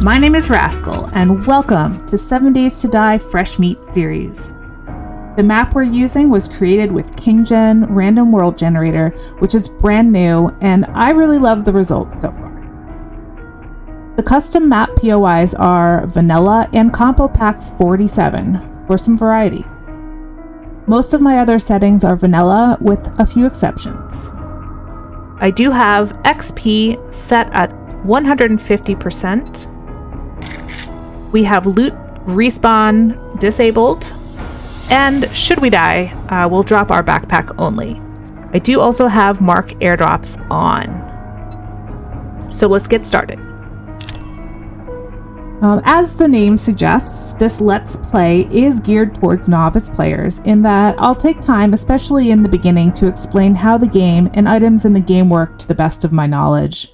My name is Rascal, and welcome to 7 Days to Die Fresh Meat series. The map we're using was created with KingGen Random World Generator, which is brand new, and I really love the results so far. The custom map POIs are Vanilla and Compo Pack 47 for some variety. Most of my other settings are vanilla with a few exceptions. I do have XP set at 150%. We have loot respawn disabled, and should we die, we'll drop our backpack only. I do also have mark airdrops on. So let's get started. As the name suggests, this Let's Play is geared towards novice players in that I'll take time, especially in the beginning, to explain how the game and items in the game work to the best of my knowledge.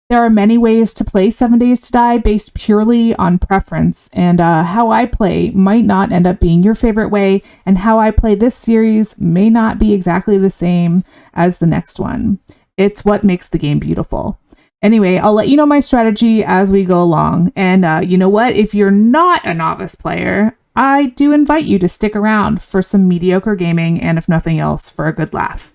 There are many ways to play 7 Days to Die based purely on preference, and how I play might not end up being your favorite way, and how I play this series may not be exactly the same as the next one. It's what makes the game beautiful. Anyway, I'll let you know my strategy as we go along, and you know what? If you're not a novice player, I do invite you to stick around for some mediocre gaming, and if nothing else, for a good laugh.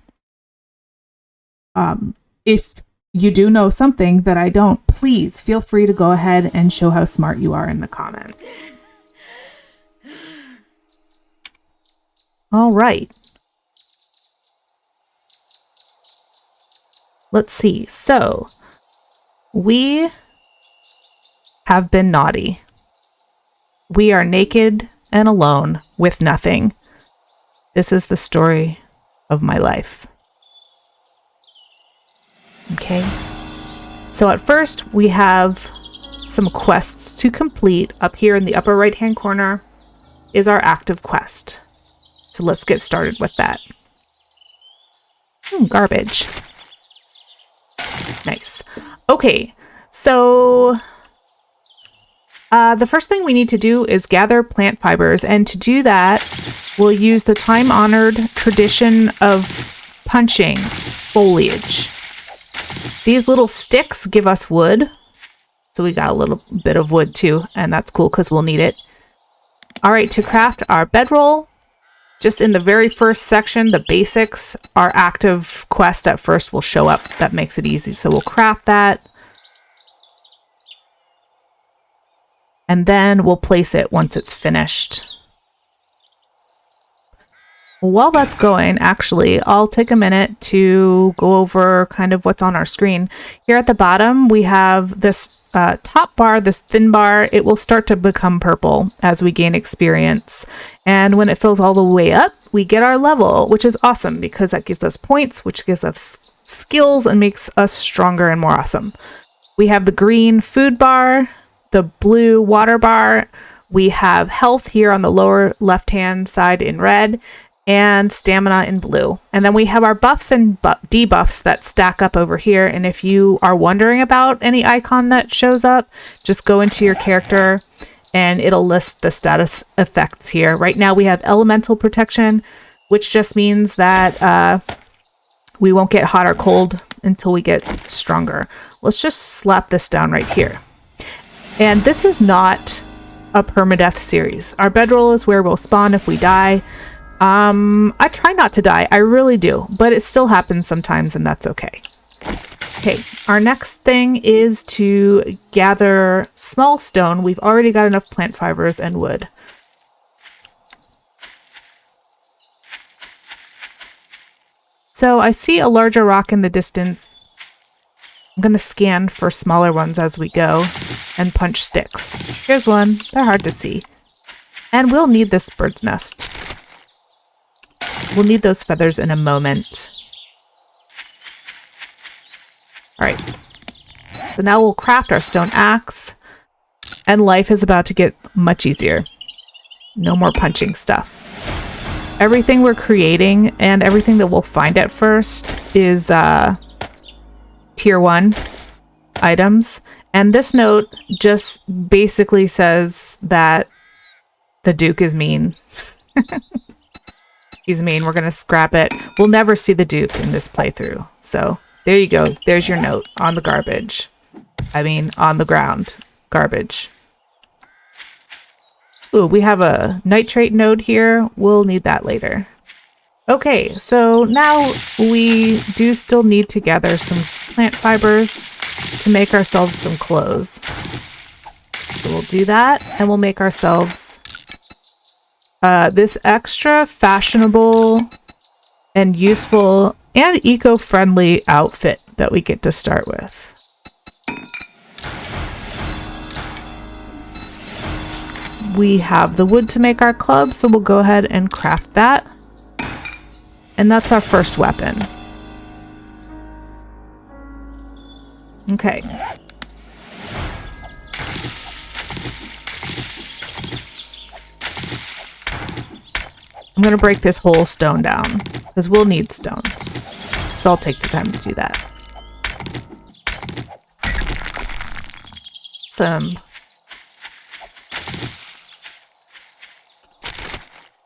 If you do know something that I don't, please feel free to go ahead and show how smart you are in the comments. All right. Let's see. So, we have been naughty. We are naked and alone with nothing. This is the story of my life. Okay, so at first we have some quests to complete. Up here in the upper right hand corner is our active quest. So let's get started with that. Garbage. Nice. Okay, so the first thing we need to do is gather plant fibers, and to do that we'll use the time-honored tradition of punching foliage. These little sticks give us wood. So we got a little bit of wood too, and that's cool because we'll need it. All right, to craft our bedroll, just in the very first section, the basics, our active quest at first will show up. That makes it easy. So we'll craft that. And then we'll place it once it's finished. While that's going, actually, I'll take a minute to go over kind of what's on our screen. Here at the bottom, we have this top bar, this thin bar. It will start to become purple as we gain experience. And when it fills all the way up, we get our level, which is awesome because that gives us points, which gives us skills and makes us stronger and more awesome. We have the green food bar, the blue water bar. We have health here on the lower left-hand side in red, and stamina in blue. And then we have our buffs and debuffs that stack up over here. And if you are wondering about any icon that shows up, just go into your character and it'll list the status effects here. Right now we have elemental protection, which just means that we won't get hot or cold until we get stronger. Let's just slap this down right here. And this is not a permadeath series. Our bedroll is where we'll spawn if we die. I try not to die, I really do, but it still happens sometimes, and that's okay. Okay, our next thing is to gather small stone. We've already got enough plant fibers and wood. So I see a larger rock in the distance. I'm going to scan for smaller ones as we go and punch sticks. Here's one. They're hard to see. And we'll need this bird's nest. We'll need those feathers in a moment. All right. So now we'll craft our stone axe. And life is about to get much easier. No more punching stuff. Everything we're creating and everything that we'll find at first is tier 1 items. And this note just basically says that the Duke is mean. He's mean. We're going to scrap it. We'll never see the Duke in this playthrough. So there you go. There's your note on the garbage. I mean, on the ground. garbage. Ooh, we have a nitrate node here. We'll need that later. Okay, so now we do still need to gather some plant fibers to make ourselves some clothes. So we'll do that, and we'll make ourselves this extra fashionable and useful and eco-friendly outfit that we get to start with. We have the wood to make our club, so we'll go ahead and craft that. And that's our first weapon. Okay. I'm going to break this whole stone down, because we'll need stones. So I'll take the time to do that. Some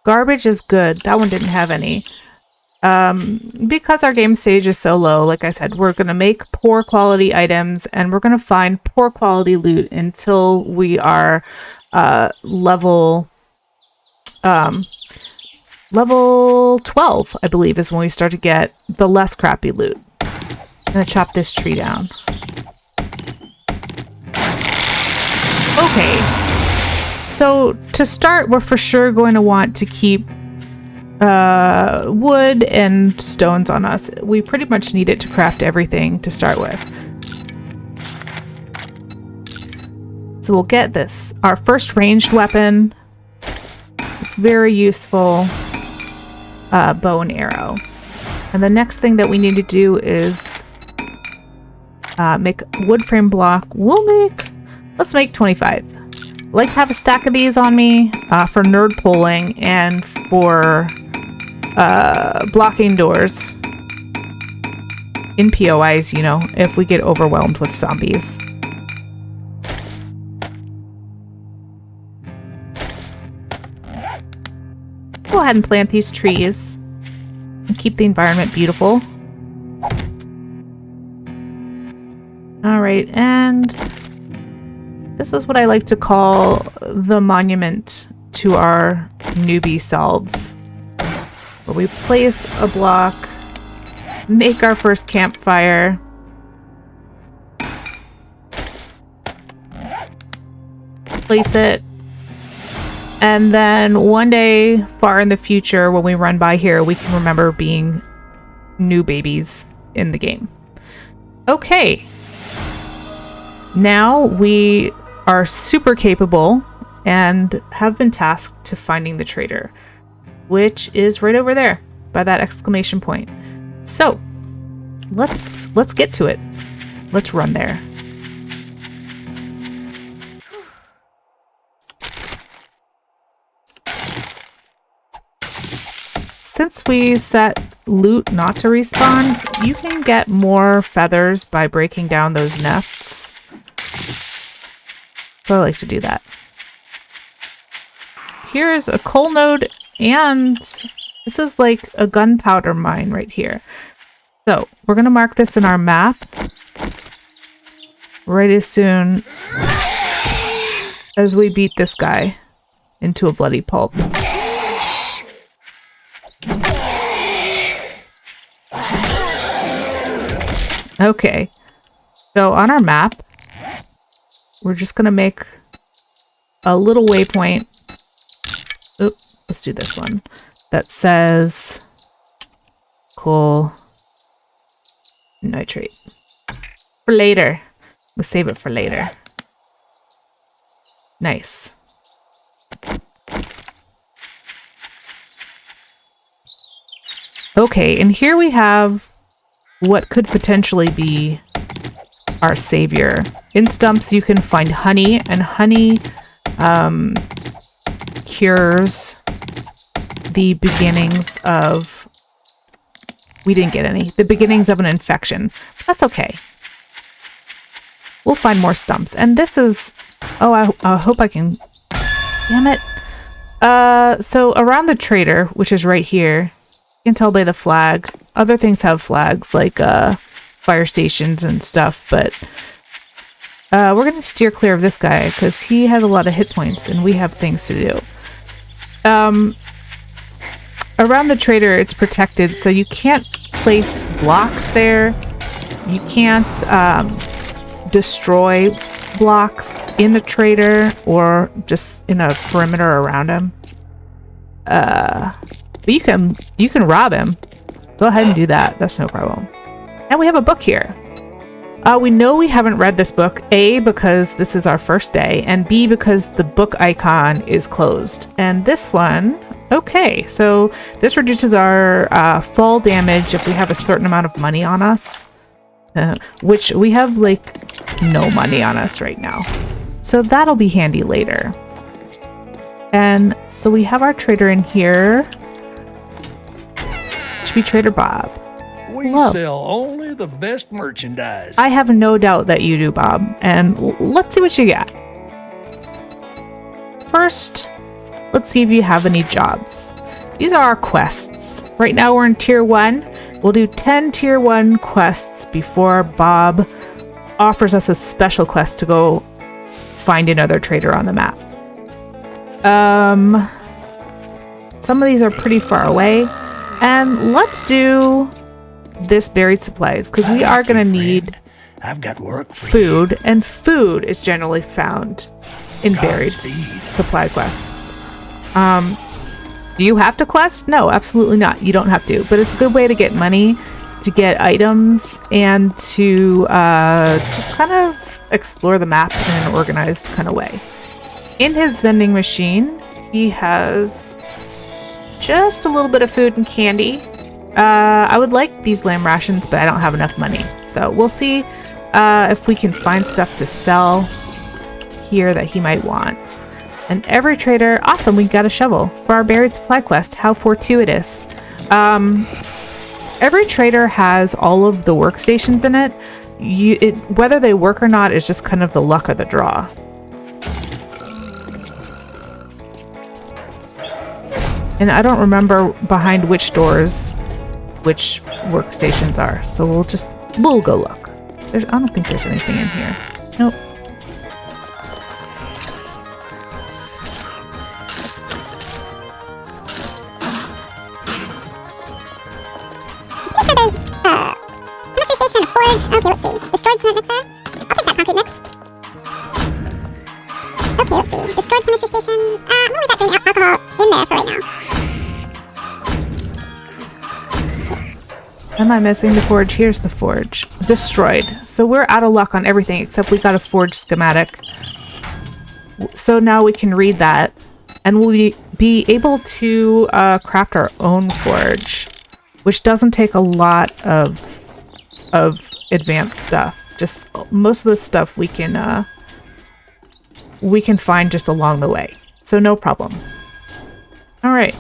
garbage is good. That one didn't have any. Because our game stage is so low, like I said, we're going to make poor quality items and we're going to find poor quality loot until we are level 12, I believe, is when we start to get the less crappy loot. I'm going to chop this tree down. Okay. So to start, we're for sure going to want to keep wood and stones on us. We pretty much need it to craft everything to start with. So we'll get this, our first ranged weapon. It's very useful bow and arrow. And the next thing that we need to do is make a wood frame block. Let's make 25. I like to have a stack of these on me for nerd pulling and for blocking doors in POIs, you know, if we get overwhelmed with zombies. Go ahead and plant these trees and keep the environment beautiful. All right, and this is what I like to call the monument to our newbie selves, where we place a block, make our first campfire, place it, and then one day far in the future when we run by here, we can remember being new babies in the game. Okay. Now we are super capable and have been tasked to finding the traitor, which is right over there by that exclamation point. So let's get to it. Let's run there. Since we set loot not to respawn, you can get more feathers by breaking down those nests. So I like to do that. Here is a coal node, and this is like a gunpowder mine right here. So we're going to mark this in our map right as soon as we beat this guy into a bloody pulp. Okay, so on our map, we're just going to make a little waypoint. Oop, let's do this one. That says coal nitrate. For later. We'll save it for later. Nice. Okay, and here we have what could potentially be our savior. In stumps, you can find honey, and honey cures the beginnings of... We didn't get any. The beginnings of an infection. That's okay. We'll find more stumps. And this is... Oh, I hope I can... Damn it. So around the trader, which is right here, you can tell by the flag. Other things have flags, like fire stations and stuff, but We're going to steer clear of this guy because he has a lot of hit points and we have things to do. Around the trader, it's protected, so you can't place blocks there. You can't destroy blocks in the trader or just in a perimeter around him. But you can rob him. Go ahead and do that. That's no problem. And we have a book here. We know we haven't read this book, A, because this is our first day, and B, because the book icon is closed. And this one, okay, so this reduces our fall damage if we have a certain amount of money on us, which we have like no money on us right now. So that'll be handy later. And so we have our trader in here. Should be Trader Bob. We sell only the best merchandise. I have no doubt that you do, Bob. And let's see what you got. First, let's see if you have any jobs. These are our quests. Right now we're in Tier 1. We'll do 10 Tier 1 quests before Bob offers us a special quest to go find another trader on the map. Some of these are pretty far away. And let's do this buried supplies, because we are going to need I've got work for food, you. and food is generally found in buried supply quests. Do you have to quest? No, absolutely not. You don't have to, but it's a good way to get money, to get items, and to just kind of explore the map in an organized kind of way. In his vending machine, he has just a little bit of food and candy. I would like these lamb rations, but I don't have enough money. So we'll see if we can find stuff to sell here that he might want. And every trader, awesome, we got a shovel for our buried supply quest. How fortuitous. Every trader has all of the workstations in it. Whether they work or not is just kind of the luck of the draw. And I don't remember behind which doors which workstations are, so we'll go look. I don't think there's anything in here. Nope. Pretty sure there's chemistry station, a forge. Okay, let's see. Destroyed cement mixer. I'll take that concrete mix. Okay, let's see. Destroyed chemistry station. I'm gonna leave that green alcohol in there for right now. Am I missing the forge? Here's the forge. Destroyed. So we're out of luck on everything except we got a forge schematic. So now we can read that and we'll be able to craft our own forge, which doesn't take a lot of advanced stuff. Just most of the stuff we can find just along the way. So no problem. All right.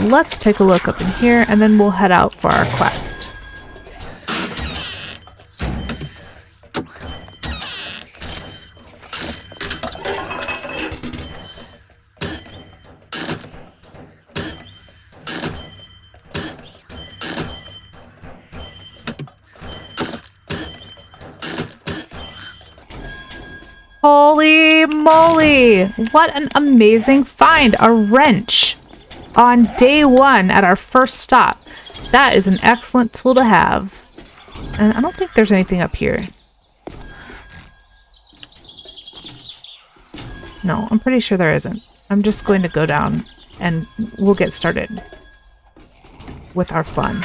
Let's take a look up in here, and then we'll head out for our quest. Holy moly! What an amazing find! A wrench! On day 1 at our first stop. That is an excellent tool to have. And I don't think there's anything up here. No, I'm pretty sure there isn't. I'm just going to go down and we'll get started with our fun.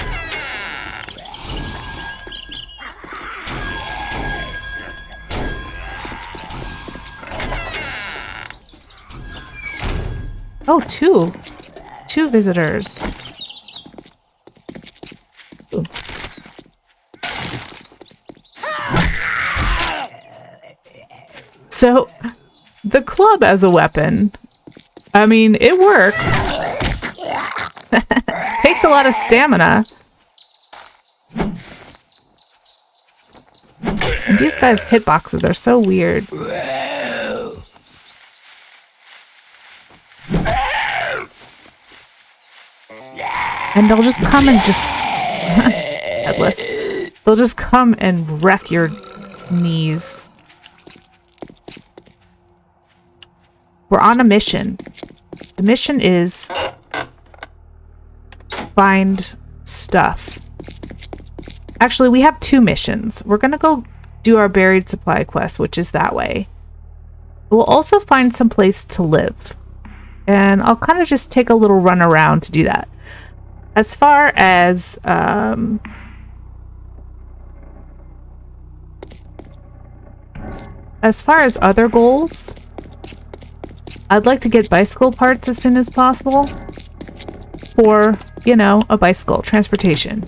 Oh, two visitors. Ooh. So, the club as a weapon, I mean, it works. Takes a lot of stamina. And these guys' hitboxes are so weird. And they'll just come and just headless. They'll just come and wreck your knees. We're on a mission. The mission is find stuff. Actually, we have 2 missions. We're gonna go do our buried supply quest, which is that way. We'll also find some place to live. And I'll kind of just take a little run around to do that. As far as other goals, I'd like to get bicycle parts as soon as possible for, you know, a bicycle, transportation.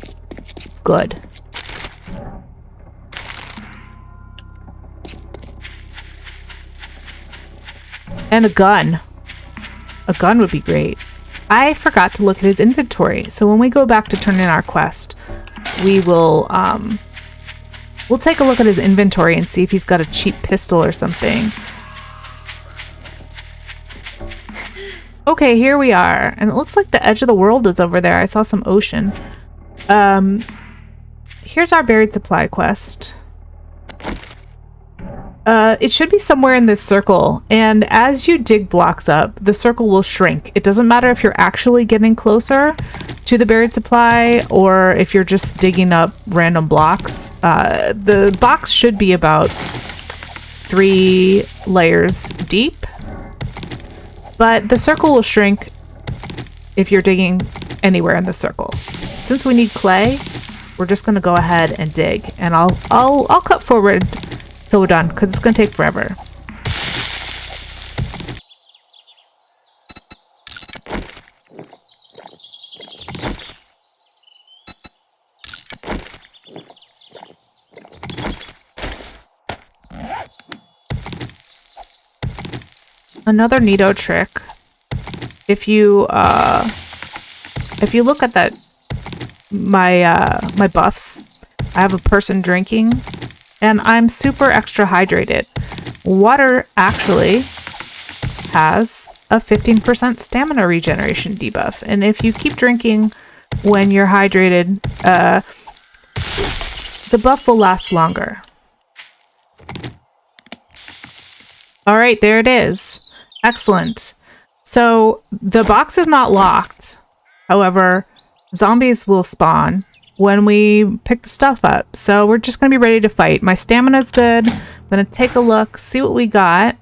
It's good. And a gun. A gun would be great. I forgot to look at his inventory, so when we go back to turn in our quest, we will, we'll take a look at his inventory and see if he's got a cheap pistol or something. Okay, here we are. And it looks like the edge of the world is over there. I saw some ocean. Here's our buried supply quest. It should be somewhere in this circle. And as you dig blocks up, the circle will shrink. It doesn't matter if you're actually getting closer to the buried supply or if you're just digging up random blocks. The box should be about 3 layers deep. But the circle will shrink if you're digging anywhere in the circle. Since we need clay, we're just going to go ahead and dig. And I'll cut forward till we're done, because it's going to take forever. Another neato trick. If you look at that, my buffs, I have a person drinking, and I'm super extra hydrated. Water actually has a 15% stamina regeneration debuff, and if you keep drinking when you're hydrated, the buff will last longer. All right, there it is. Excellent. So the box is not locked. However, zombies will spawn when we pick the stuff up. So we're just going to be ready to fight. My stamina's good. I'm going to take a look, see what we got.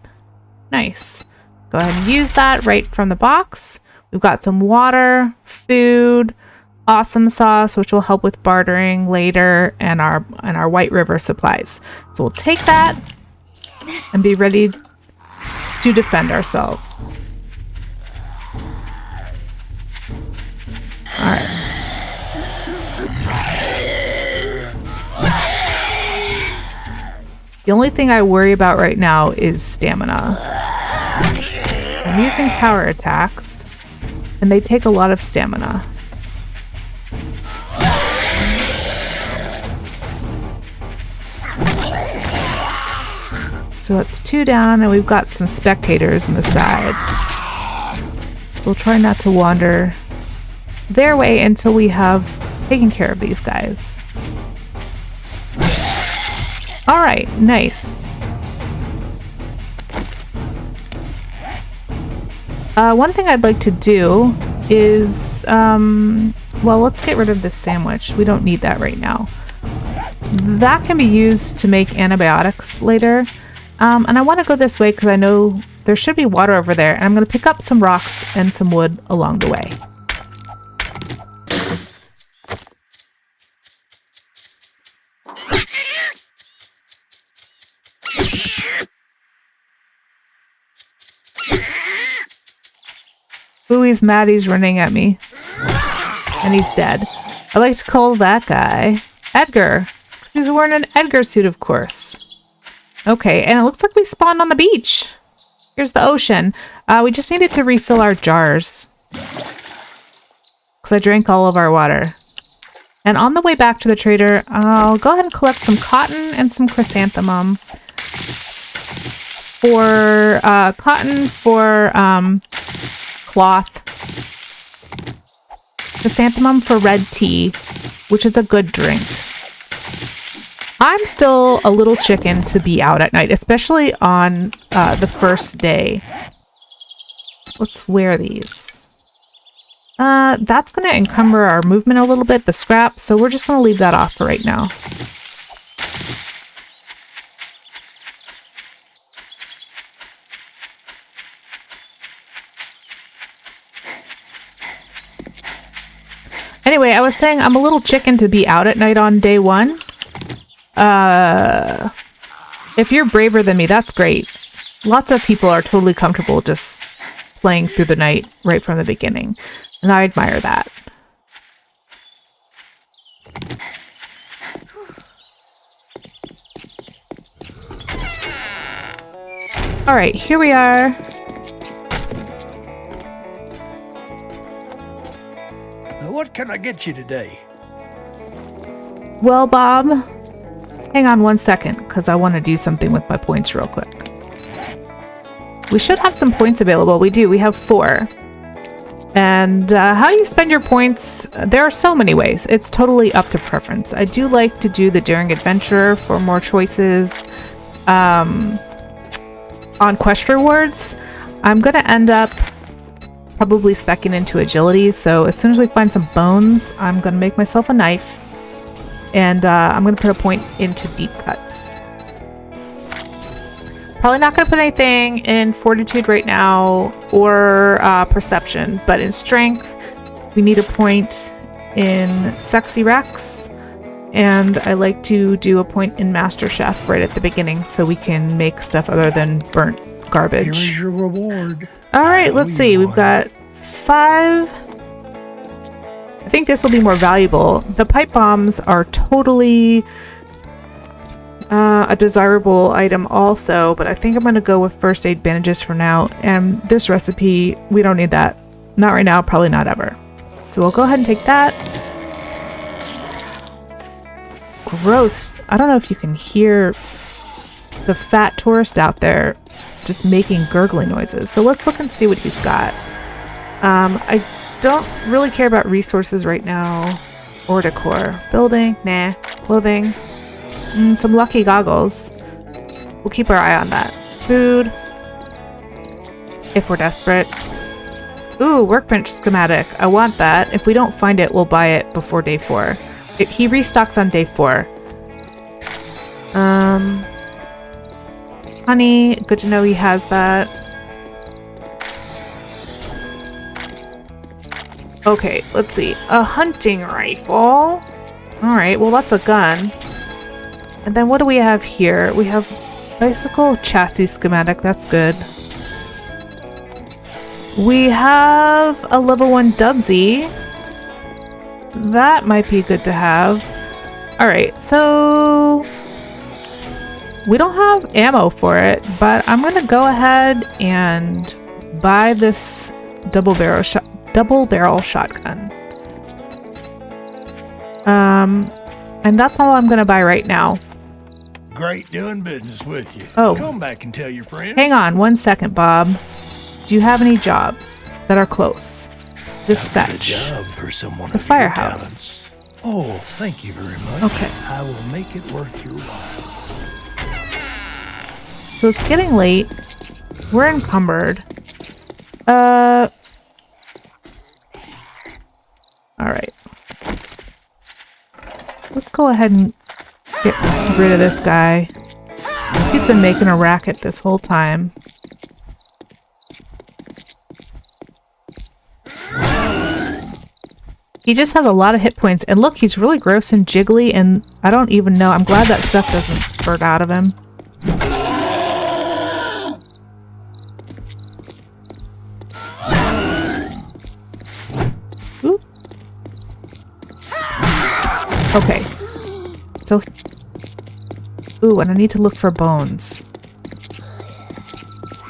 Nice. Go ahead and use that right from the box. We've got some water, food, awesome sauce, which will help with bartering later, and our White River supplies. So we'll take that and be ready to defend ourselves. Alright. The only thing I worry about right now is stamina. I'm using power attacks, and they take a lot of stamina. So that's 2 down, and we've got some spectators on the side. So we'll try not to wander their way until we have taken care of these guys. Alright, nice. One thing I'd like to do is, well, let's get rid of this sandwich. We don't need that right now. That can be used to make antibiotics later. And I want to go this way because I know there should be water over there. And I'm going to pick up some rocks and some wood along the way. Ooh, he's mad. He's running at me. And he's dead. I like to call that guy Edgar. He's wearing an Edgar suit, of course. Okay, and it looks like we spawned on the beach. Here's the ocean. We just needed to refill our jars, because I drank all of our water. And on the way back to the trader, I'll go ahead and collect some cotton and some chrysanthemum. For cotton, for cloth. Chrysanthemum for red tea, which is a good drink. I'm still a little chicken to be out at night, especially on the first day. Let's wear these. That's going to encumber our movement a little bit, the scraps, so we're just going to leave that off for right now. Anyway, I was saying I'm a little chicken to be out at night on day 1. If you're braver than me, that's great. Lots of people are totally comfortable just playing through the night right from the beginning, and I admire that. All right, here we are. What can I get you today? Well, Bob, hang on one second, because I want to do something with my points real quick. We should have some points available. We do. We have 4. And how you spend your points, there are so many ways. It's totally up to preference. I do like to do the Daring Adventurer for more choices. On quest rewards, I'm going to end up probably speccing into agility, so as soon as we find some bones, I'm going to make myself a knife, and I'm going to put a point into deep cuts. Probably not going to put anything in fortitude right now, or perception, but in strength, we need a point in sexy Rex, and I like to do a point in Master Chef right at the beginning, so we can make stuff other than burnt garbage. Here's your reward. All right, let's see. We've got 5. I think this will be more valuable. The pipe bombs are totally a desirable item also, but I think I'm going to go with first aid bandages for now. And this recipe, we don't need that. Not right now, probably not ever. So we'll go ahead and take that. Gross. I don't know if you can hear the fat tourist out there just making gurgling noises. So let's look and see what he's got. I don't really care about resources right now or decor. Building, nah. Clothing, some lucky goggles. We'll keep our eye on that. Food, if we're desperate. Ooh, workbench schematic. I want that. If we don't find it, we'll buy it before day 4. He restocks on day 4. Honey, good to know he has that. Okay, let's see. A hunting rifle. Alright, well that's a gun. And then what do we have here? We have bicycle chassis schematic. That's good. We have a level 1 Dubsy. That might be good to have. Alright, so we don't have ammo for it, but I'm gonna go ahead and buy this double barrel shotgun. And that's all I'm gonna buy right now. Great doing business with you. Oh. Come back and tell your friends. Hang on one second, Bob. Do you have any jobs that are close? Dispatch. Good job for someone The of your Firehouse. talents. Oh, thank you very much. Okay. I will make it worth your while. So it's getting late. We're encumbered. Alright. Let's go ahead and get rid of this guy. He's been making a racket this whole time. He just has a lot of hit points. And look, he's really gross and jiggly, and I don't even know. I'm glad that stuff doesn't spurt out of him. Oop. Okay. So... Ooh, and I need to look for bones.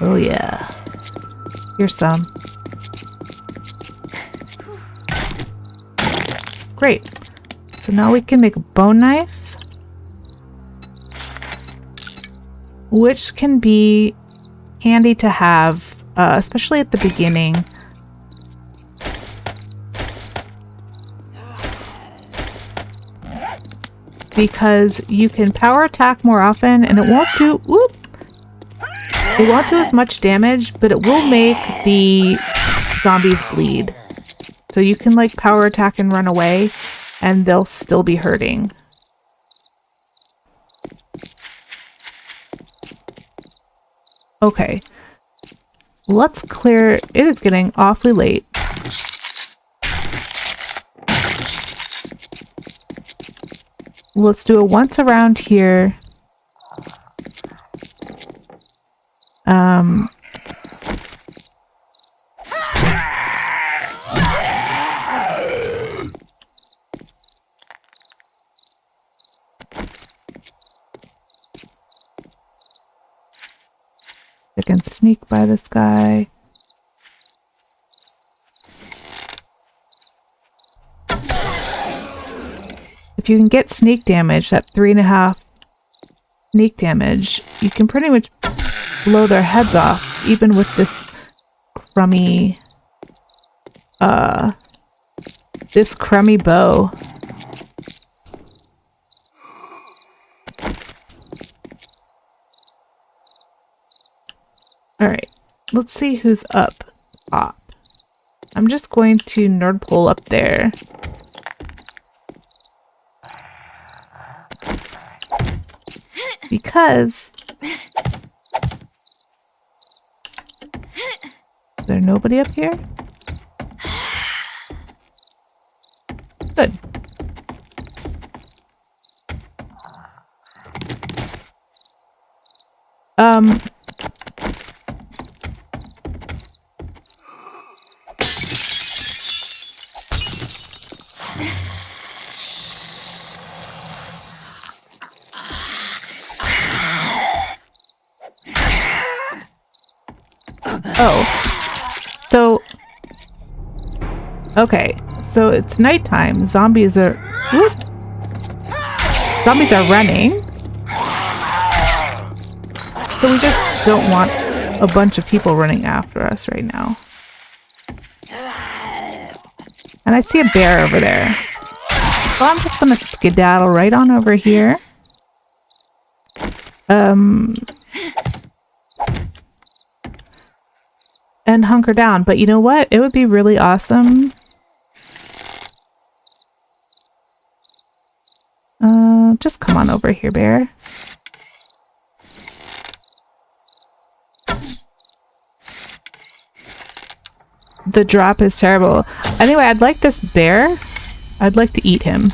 Oh yeah. Here's some. Great. So now we can make a bone knife, which can be handy to have, especially at the beginning. because you can power attack more often and it won't do it won't do as much damage, but it will make the zombies bleed. So you can like power attack and run away and they'll still be hurting. Okay. Let's clear. It is getting awfully late. Let's do a once around here. I can sneak by this guy. If you can get sneak damage, that 3.5 sneak damage, you can pretty much blow their heads off, even with this crummy bow. Alright, let's see who's up top. I'm just going to nerd pole up there. Because is there nobody up here? Good. Oh. So okay. So it's nighttime. Zombies are running. So we just don't want a bunch of people running after us right now. And I see a bear over there. So I'm just gonna skedaddle right on over here. And hunker down. But you know what? It would be really awesome. Just come on over here, bear. The drop is terrible. Anyway, I'd like this bear. I'd like to eat him.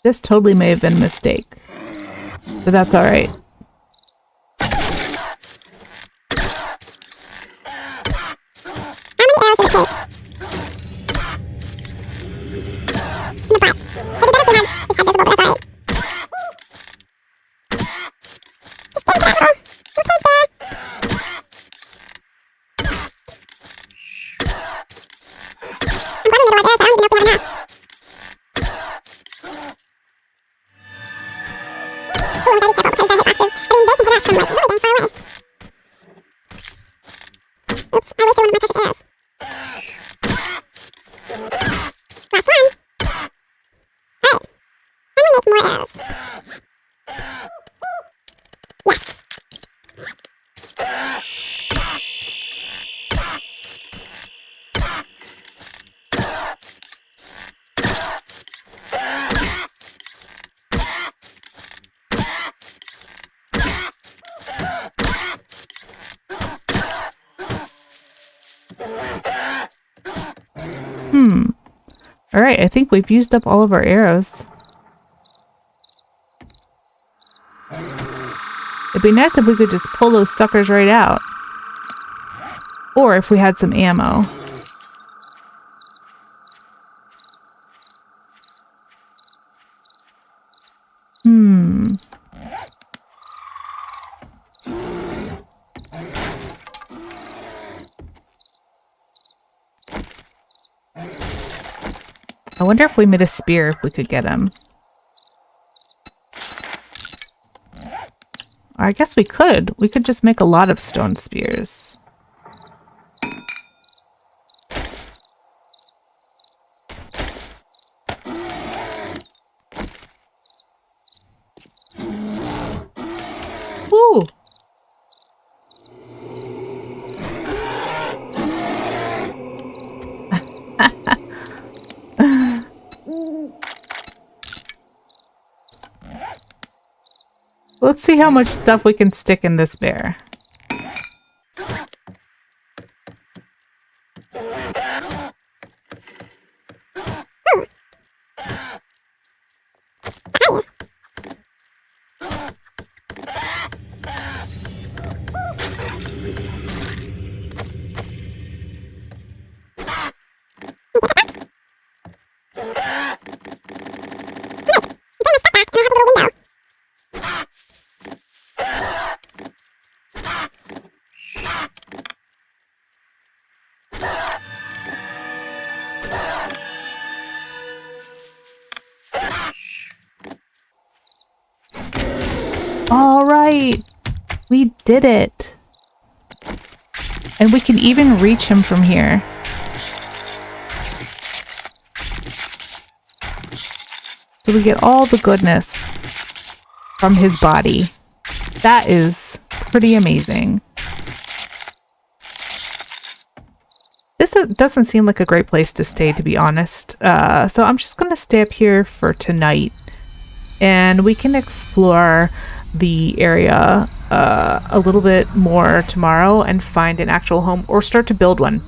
This totally may have been a mistake, but that's all right. Alright, I think we've used up all of our arrows. It'd be nice if we could just pull those suckers right out. Or if we had some ammo. I wonder if we made a spear, if we could get him. Or I guess we could. We could just make a lot of stone spears. Woo! Let's see how much stuff we can stick in this bear. All right, we did it. And we can even reach him from here. So we get all the goodness from his body. That is pretty amazing. This doesn't seem like a great place to stay, to be honest. So I'm just going to stay up here for tonight. And we can explore the area a little bit more tomorrow and find an actual home or start to build one,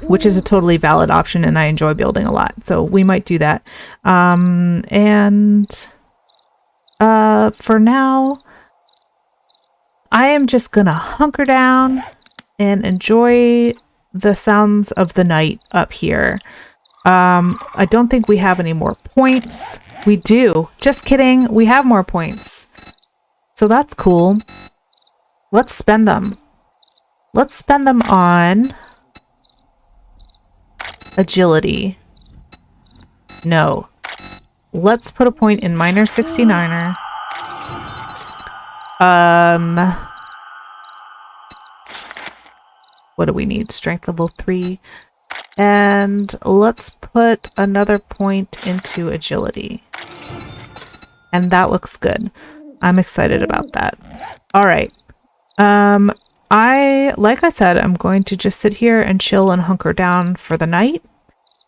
which is a totally valid option, and I enjoy building a lot. So we might do that. For now, I am just going to hunker down and enjoy the sounds of the night up here. I don't think we have any more points. We do. Just kidding. We have more points. So that's cool. Let's spend them. Let's spend them on agility. No. Let's put a point in Miner 69er. What do we need? Strength level 3. And let's put another point into agility. And that looks good. I'm excited about that. All right. Like I said, I'm going to just sit here and chill and hunker down for the night.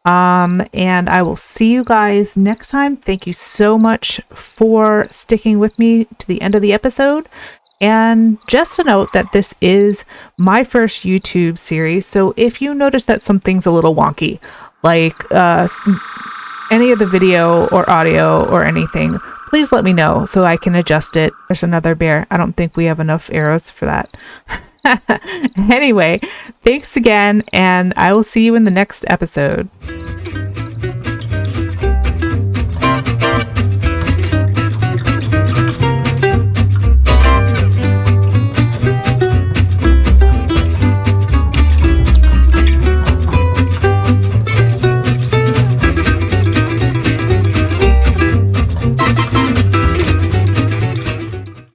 And I will see you guys next time. Thank you so much for sticking with me to the end of the episode. And just a note that this is my first YouTube series, so if you notice that something's a little wonky, like any of the video or audio or anything, please let me know so I can adjust it. There's another bear. I don't think we have enough arrows for that. Anyway, thanks again, and I will see you in the next episode.